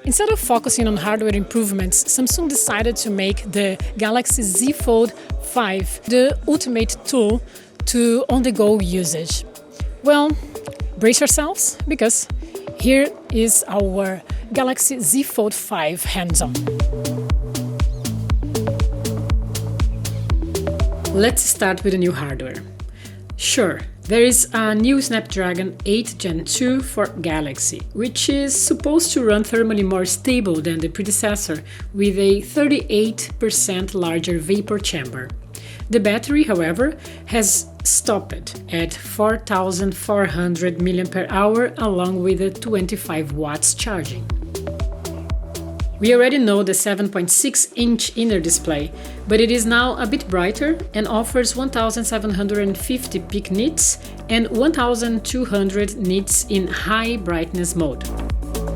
Instead of focusing on hardware improvements, Samsung decided to make the Galaxy Z Fold 5 the ultimate tool to on-the-go usage. Well, brace yourselves, because here is our Galaxy Z Fold 5 hands-on. Let's start with the new hardware. Sure, there is a new Snapdragon 8 Gen 2 for Galaxy, which is supposed to run thermally more stable than the predecessor with a 38% larger vapor chamber. The battery, however, has stopped at 4,400 mAh along with a 25 watts charging. We already know the 7.6-inch inner display, but it is now a bit brighter and offers 1750 peak nits and 1200 nits in high brightness mode.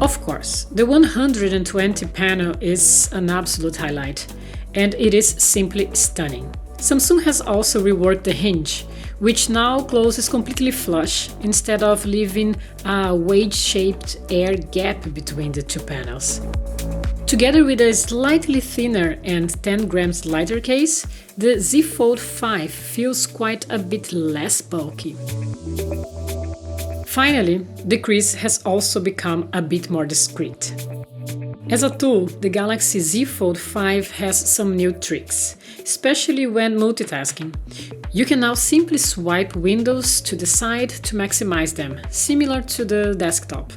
Of course, the 120 panel is an absolute highlight, and it is simply stunning. Samsung has also reworked the hinge, which now closes completely flush instead of leaving a wedge-shaped air gap between the two panels. Together with a slightly thinner and 10 grams lighter case, the Z Fold 5 feels quite a bit less bulky. Finally, the crease has also become a bit more discreet. As a tool, the Galaxy Z Fold 5 has some new tricks, especially when multitasking. You can now simply swipe windows to the side to maximize them, similar to the desktop.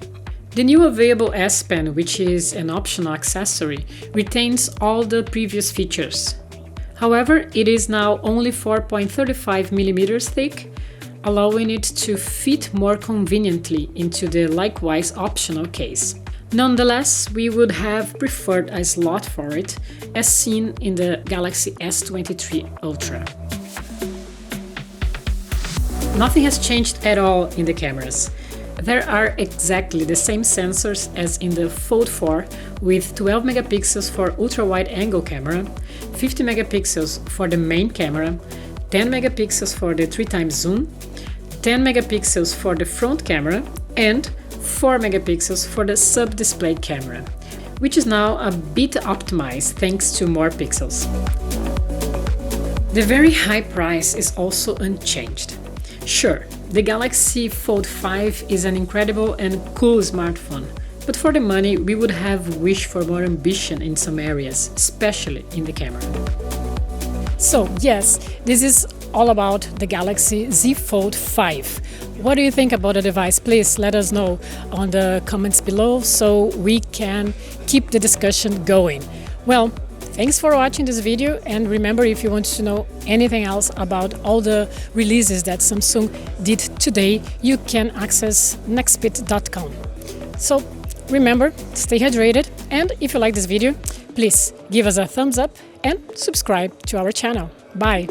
The new available S Pen, which is an optional accessory, retains all the previous features. However, it is now only 4.35 mm thick, allowing it to fit more conveniently into the likewise optional case. Nonetheless, we would have preferred a slot for it, as seen in the Galaxy S23 Ultra. Nothing has changed at all in the cameras. There are exactly the same sensors as in the Fold 4, with 12 megapixels for ultra-wide-angle camera, 50 megapixels for the main camera, 10 megapixels for the 3x zoom, 10 megapixels for the front camera, and 4 megapixels for the sub-display camera, which is now a bit optimized thanks to more pixels. The very high price is also unchanged. Sure, the Galaxy Fold 5 is an incredible and cool smartphone, but for the money we would have wished for more ambition in some areas, especially in the camera. So yes, this is all about the Galaxy Z Fold 5. What do you think about the device? Please let us know on the comments below so we can keep the discussion going. Well, thanks for watching this video, and remember, if you want to know anything else about all the releases that Samsung did today, you can access nextpit.com. So remember, stay hydrated, and if you like this video, please give us a thumbs up and subscribe to our channel. Bye!